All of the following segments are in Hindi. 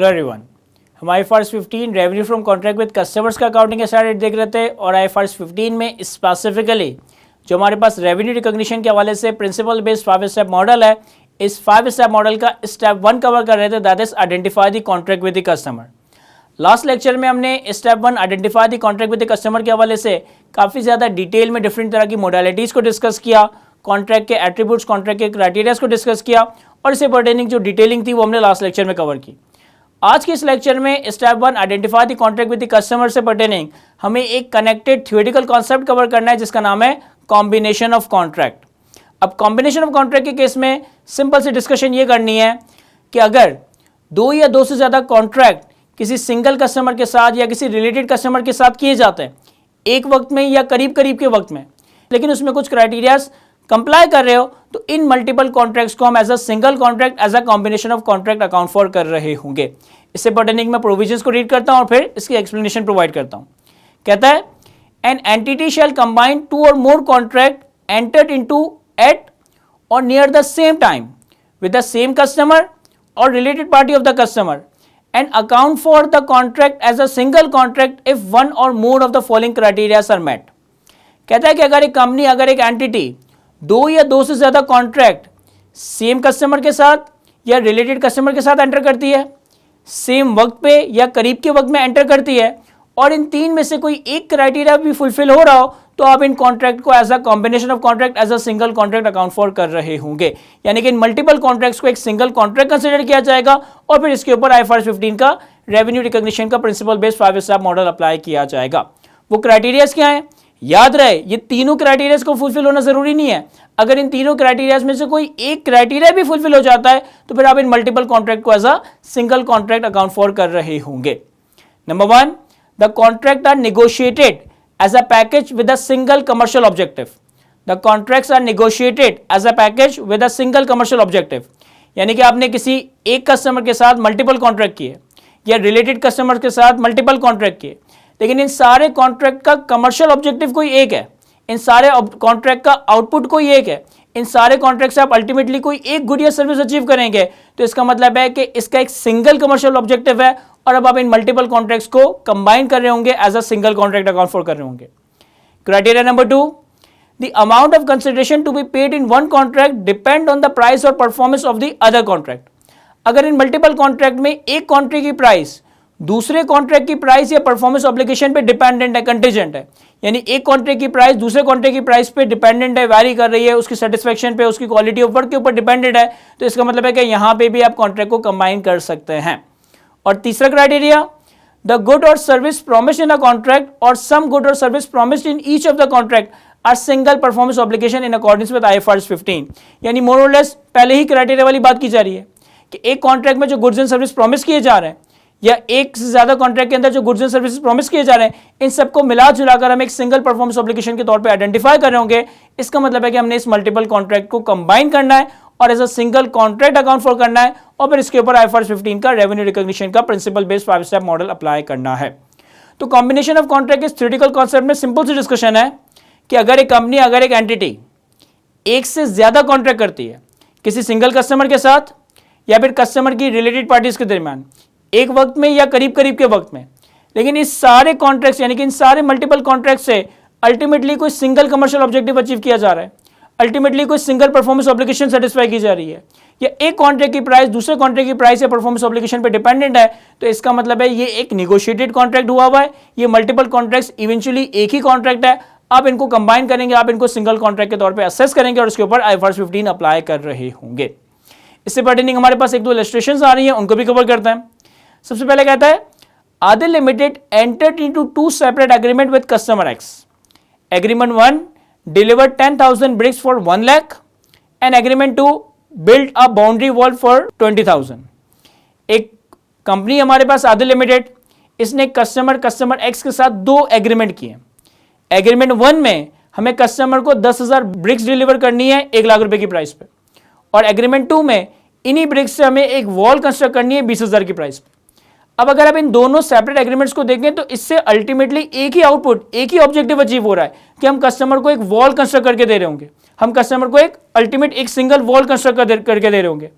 हेलो एवरीवन, हम IFRS 15 revenue from contract with customers का अकाउंटिंग स्टैंडर्ड देख रहे थे और IFRS 15 में स्पेसिफिकली जो हमारे पास रेवेन्यू रिकॉग्निशन के हवाले से प्रिंसिपल बेस्ड 5 स्टेप मॉडल है, इस 5 स्टेप मॉडल का स्टेप 1 कवर कर रहे थे, that is identify the contract with the customer. Last lecture में हमने step 1 identify the contract with the customer के हवाले से काफ़ी ज़्यादा डिटेल में डिफरेंट तरह की मोडालिटीज़ को डिस्कस किया, कॉन्ट्रैक्ट के एट्रीब्यूट्स, कॉन्ट्रैक्ट के क्राइटेरियाज को डिस्कस किया और इससे पर्टेनिंग जो डिटेलिंग थी वो हमने लास्ट लेक्चर में कवर की। आज के इस लेक्चर में step 1 identify the contract with the customer से पर्टेनिंग हमें एक कनेक्टेड थ्योरेटिकल कॉन्सेप्ट कवर करना है जिसका नाम है कॉम्बिनेशन ऑफ कॉन्ट्रैक्ट। अब कॉम्बिनेशन ऑफ कॉन्ट्रैक्ट के केस में सिंपल सी डिस्कशन ये करनी है कि अगर दो या दो से ज़्यादा कॉन्ट्रैक्ट किसी सिंगल कस्टमर के साथ या किसी रिलेटेड कस्टमर के साथ किए जाते हैं एक वक्त में या करीब करीब के वक्त में, लेकिन उसमें कुछ क्राइटेरियाज कंप्लाई कर रहे हो, तो इन मल्टीपल कॉन्ट्रैक्ट्स को हम as a single contract, as a combination of contract account for कर रहे होंगे। इससे पर्टेनिंग में प्रोविजंस को रीड करता हूं और फिर इसकी एक्सप्लेनेशन प्रोवाइड करता हूं। कहता है an entity shell combine 2 or more contract entered into at or near the same time with the same customer or related party of the customer and account for the contract as a single contract if one or more of the following criterias are met. कहता है कि अगर एक कंपनी, अगर एक एंटिटी दो या दो से ज्यादा कॉन्ट्रैक्ट सेम कस्टमर के साथ या रिलेटेड कस्टमर के साथ एंटर करती है, सेम वक्त पे या करीब के वक्त में एंटर करती है और इन तीन में से कोई एक क्राइटेरिया भी फुलफिल हो रहा हो, तो आप इन कॉन्ट्रैक्ट को as a combination of contract, as a single contract account for कर रहे होंगे। यानी कि इन मल्टीपल कॉन्ट्रैक्ट्स को एक सिंगल कॉन्ट्रैक्ट कंसिडर किया जाएगा और फिर इसके ऊपर IFRS 15 का रेवेन्यू रिकॉग्निशन का principle based 5 step model apply किया जाएगा। वो क्राइटेरियाज क्या है? याद रहे, ये तीनों क्राइटेरियाज को फुलफिल होना जरूरी नहीं है। अगर इन तीनों क्राइटेरियाज में से कोई एक क्राइटेरिया भी फुलफिल हो जाता है तो फिर आप इन मल्टीपल कॉन्ट्रैक्ट को as a single contract account for कर रहे होंगे। Number 1, the contract are negotiated as a package with a single commercial objective. The contracts are negotiated as a package with a single commercial objective. यानी कि आपने किसी एक कस्टमर के साथ मल्टीपल कॉन्ट्रैक्ट किए या रिलेटेड कस्टमर के साथ मल्टीपल कॉन्ट्रैक्ट किए, लेकिन इन सारे कॉन्ट्रैक्ट का कमर्शियल ऑब्जेक्टिव कोई एक है, इन सारे कॉन्ट्रैक्ट का आउटपुट कोई एक है, इन सारे कॉन्ट्रैक्ट से आप अल्टीमेटली कोई एक गुड या सर्विस अचीव करेंगे, तो इसका मतलब है कि इसका एक सिंगल कमर्शियल ऑब्जेक्टिव है और अब आप इन मल्टीपल कॉन्ट्रैक्ट्स को कंबाइन कर रहे होंगे, as a single contract account for कर रहे होंगे। Criteria number 2, the amount of consideration to be paid in one contract depend on the price or performance of the other contract. अगर इन मल्टीपल कॉन्ट्रैक्ट में एक कॉन्ट्रैक्ट की प्राइस दूसरे कॉन्ट्रैक्ट की प्राइस या परफॉर्मेंस ऑब्लिगेशन पे डिपेंडेंट है, कंटीजेंट है, यानी एक कॉन्ट्रैक्ट की प्राइस दूसरे कॉन्ट्रैक्ट की प्राइस पे डिपेंडेंट है, वैरी कर रही है, उसकी सेटिस्फेक्शन पे, उसकी क्वालिटी ऑफ वर्क के ऊपर डिपेंडेंट है, तो इसका मतलब है कि यहां पे भी आप कॉन्ट्रैक्ट को कंबाइन कर सकते हैं। और तीसरा criteria, the good or service promised in a contract or some good or service promised in each of the contract are single performance obligation in accordance with IFRS 15। यानी मोर और लेस पहले ही क्राइटेरिया वाली बात की जा रही है कि एक कॉन्ट्रैक्ट में जो गुड्स एंड सर्विस प्रॉमिस किए जा रहे हैं या एक से ज्यादा कॉन्ट्रैक्ट के अंदर जो गुड्स एंड सर्विसेज प्रॉमिस किए जा रहे हैं, इन सबको मिला जुलाकर हम एक सिंगल परफॉर्मेंस ऑब्लिगेशन के तौर पे आइडेंटिफाई कर रहे होंगे। इसका मतलब है कि हमने इस मल्टीपल कॉन्ट्रैक्ट को कंबाइन करना है और as a single contract account for करना है और फिर इसके ऊपर IFRS 15 का रेवेन्यू रिकॉग्निशन का principle based 5 step model apply करना है। तो कॉम्बिनेशन ऑफ कॉन्ट्रैक्ट इस थ्योरेटिकल कॉन्सेप्ट में सिंपल सी डिस्कशन है कि अगर एक कंपनी, अगर एक एंटिटी एक से ज्यादा कॉन्ट्रैक्ट करती है किसी सिंगल कस्टमर के साथ या फिर कस्टमर की रिलेटेड पार्टीज के दरमियान एक वक्त में या करीब करीब के वक्त में, लेकिन इस सारे कॉन्ट्रैक्ट्स यानी कि इन सारे मल्टीपल कॉन्ट्रैक्ट से अल्टीमेटली कोई सिंगल कमर्शियल ऑब्जेक्टिव अचीव किया जा रहा है, अल्टीमेटली कोई सिंगल परफॉर्मेंस ऑब्लिगेशन सेटिस्फाई की जा रही है, या एक कॉन्ट्रैक्ट की प्राइस दूसरे कॉन्ट्रैक्ट की प्राइस या परफॉर्मेंस ऑब्लिगेशन पे डिपेंडेंट है, तो इसका मतलब है ये एक निगोशिएटेड कॉन्ट्रैक्ट हुआ है। ये मल्टीपल कॉन्ट्रैक्ट्स इवेंचुअली एक ही कॉन्ट्रैक्ट है, आप इनको कंबाइन करेंगे, आप इनको सिंगल कॉन्ट्रैक्ट के तौर पर असेस करेंगे और उसके ऊपर IFRS 15 अप्लाई कर रहे होंगे। इससे पर्टेनिंग हमारे पास एक दो इलस्ट्रेशंस आ रही हैं, उनको भी कवर करते हैं। सबसे पहले कहता है Adil limited entered into 2 separate agreement with customer X। Agreement 1 delivered 10,000 bricks for 1 lakh and agreement 2 build a boundary wall for 20,000। एक कंपनी हमारे पास आदिल लिमिटेड, इसने कस्टमर X के साथ 2 एग्रीमेंट किए। एग्रीमेंट 1 में हमें कस्टमर को 10,000 ब्रिक्स डिलीवर करनी है 1 लाख रुपए की प्राइस पे, और एग्रीमेंट 2 में इन्हीं ब्रिक्स से हमें एक वॉल कंस्ट्रक्ट करनी है 20,000 की प्राइस पे। अब अगर आप इन दोनों सेपरेट एग्रीमेंट्स को देखें तो इससे अल्टीमेटली एक ही आउटपुट, एक ही ऑब्जेक्टिव अचीव हो रहा है कि हम कस्टमर को एक वॉल कंस्ट्रक्ट करके दे रहे होंगे, हम कस्टमर को एक अल्टीमेट एक सिंगल वॉल कंस्ट्रक्ट करके दे रहे होंगे।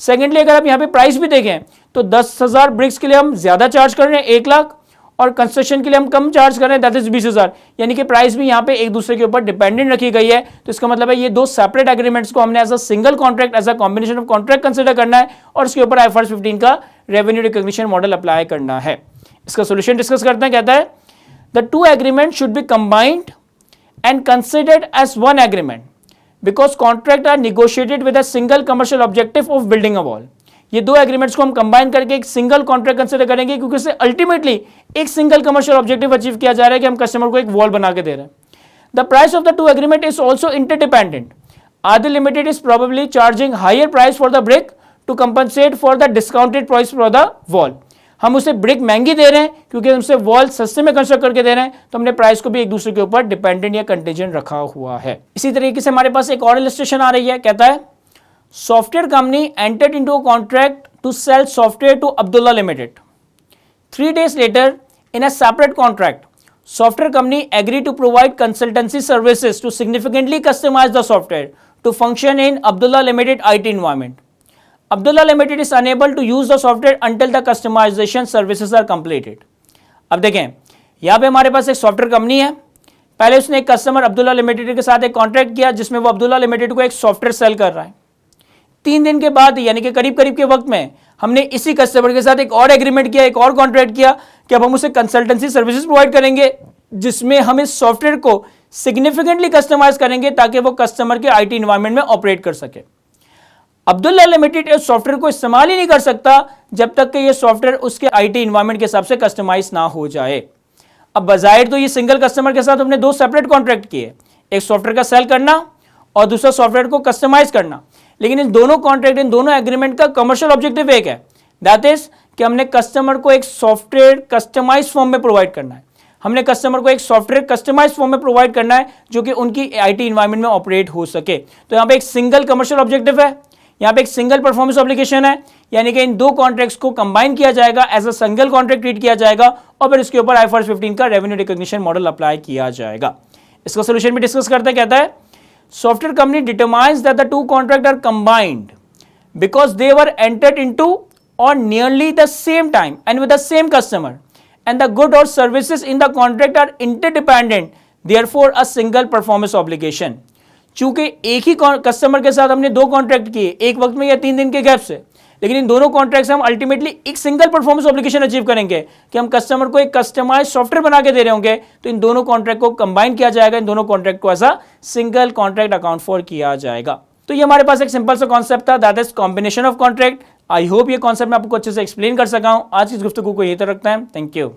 सेकेंडली अगर आप यहाँ पे प्राइस भी देखें तो 10,000 ब्रिक्स के लिए हम ज्यादा चार्ज कर रहे हैं 1 लाख, और कंस्ट्रक्शन के लिए हम कम चार्ज कर रहे हैं, दैट इज 20,000। यानी कि प्राइस भी यहाँ पे एक दूसरे के ऊपर डिपेंडेंट रखी गई है। तो इसका मतलब है ये दो सेपरेट एग्रीमेंट्स को हमने as a single contract, as a combination of contract consider करना है और इसके ऊपर IFRS 15 का रेवेन्यू रिकॉग्निशन मॉडल अप्लाई करना है। इसका सोल्यूशन डिस्कस करते हैं। कहता है the two agreement should be combined and considered as one agreement because contract are negotiated with a single commercial objective of building a wall। ये दो एग्रीमेंट्स को हम कंबाइन करके एक सिंगल कॉन्ट्रैक्ट कंसिडर करेंगे क्योंकि इससे अल्टीमेटली एक सिंगल कमर्शियल ऑब्जेक्टिव अचीव किया जा रहा है कि हम कस्टमर को एक वॉल बना के दे रहे हैं। The price of the two agreement is also interdependent. Adi limited is probably charging higher price for the brick to compensate for the discounted price for the wall. हम उसे ब्रिक महंगी दे रहे हैं क्योंकि हमसे वॉल सस्ते में कंस्ट्रक्ट करके दे रहे हैं, तो हमने प्राइस को भी एक दूसरे के ऊपर डिपेंडेंट या कंटीजेंट रखा हुआ है। इसी तरीके से हमारे पास एक और इलस्ट्रेशन आ रही है। कहता है software company entered into a contract to sell software to Abdullah limited. 3 days later in a separate contract software company agree to provide consultancy services to significantly customise the software to function in Abdullah limited IT environment। Abdullah Limited is unable to use the software until the customization services are completed। अब देखें यहाँ पे हमारे पास एक सॉफ्टवेयर कंपनी है, पहले उसने एक कस्टमर अब्दुल्ला लिमिटेड के साथ एक कॉन्ट्रैक्ट किया जिसमें वो अब्दुल्ला लिमिटेड को एक सॉफ्टवेयर सेल कर रहा है। 3 दिन के बाद यानी कि करीब करीब के वक्त में हमने इसी कस्टमर के साथ एक और एग्रीमेंट किया, एक और कॉन्ट्रैक्ट किया कि अब हम उसे कंसल्टेंसी सर्विसेज प्रोवाइड करेंगे जिसमें हम इस सॉफ्टवेयर को सिग्निफिकेंटली कस्टमाइज करेंगे ताकि वो कस्टमर के IT इन्वायरमेंट में ऑपरेट कर सके। अब्दुल्ला लिमिटेड इस सॉफ्टवेयर को इस्तेमाल ही नहीं कर सकता जब तक कि ये सॉफ्टवेयर उसके IT इन्वायरमेंट के हिसाब से कस्टमाइज ना हो जाए। अब बजाय तो ये सिंगल कस्टमर के साथ हमने 2 सेपरेट कॉन्ट्रैक्ट किए, एक सॉफ्टवेयर का सेल करना और दूसरा सॉफ्टवेयर को कस्टमाइज करना, लेकिन इन दोनों कॉन्ट्रैक्ट, इन दोनों एग्रीमेंट का कमर्शियल ऑब्जेक्टिव एक है, दैट इज कि हमने कस्टमर को एक सॉफ्टवेयर कस्टमाइज फॉर्म में प्रोवाइड करना है। हमने कस्टमर को एक सॉफ्टवेयर कस्टमाइज फॉर्म में प्रोवाइड करना है जो कि उनकी IT इन्वायरमेंट में ऑपरेट हो सके। तो यहाँ पे एक सिंगल कमर्शियल ऑब्जेक्टिव है, यहाँ पे एक सिंगल परफॉर्मेंस ऑब्लिगेशन है, यानी कि इन दो कॉन्ट्रैक्ट्स को कंबाइन किया जाएगा, as a single contract treat किया जाएगा और फिर इसके ऊपर IFRS 15 का रेवेन्यू रिकॉग्निशन मॉडल अप्लाई किया जाएगा। इसका सोल्यूशन भी डिस्कस करते हैं। कहता है software company determines that the two contract are combined because they were entered into or nearly the same time and with the same customer and the good or services in the contract are interdependent, therefore a single performance obligation. चूंकि एक ही कस्टमर के साथ हमने 2 कॉन्ट्रैक्ट किए एक वक्त में या 3 दिन के गैप से, लेकिन इन दोनों कॉन्ट्रैक्ट से हम अल्टीमेटली एक सिंगल परफॉर्मेंस ऑब्लिगेशन अचीव करेंगे कि हम कस्टमर को एक कस्टमाइज सॉफ्टवेयर बना के दे रहे होंगे। तो इन दोनों कॉन्ट्रैक्ट को कंबाइन किया जाएगा, इन दोनों कॉन्ट्रैक्ट को as a single contract account for किया जाएगा। तो ये हमारे पास एक सिंपल सा कॉन्सेप्ट था, that is combination of contract. I hope ये कॉन्सेप्ट मैं आपको अच्छे से एक्सप्लेन कर सका हूं। आज की इस गुफ्तगू को यहीं तक रखते हैं। Thank you.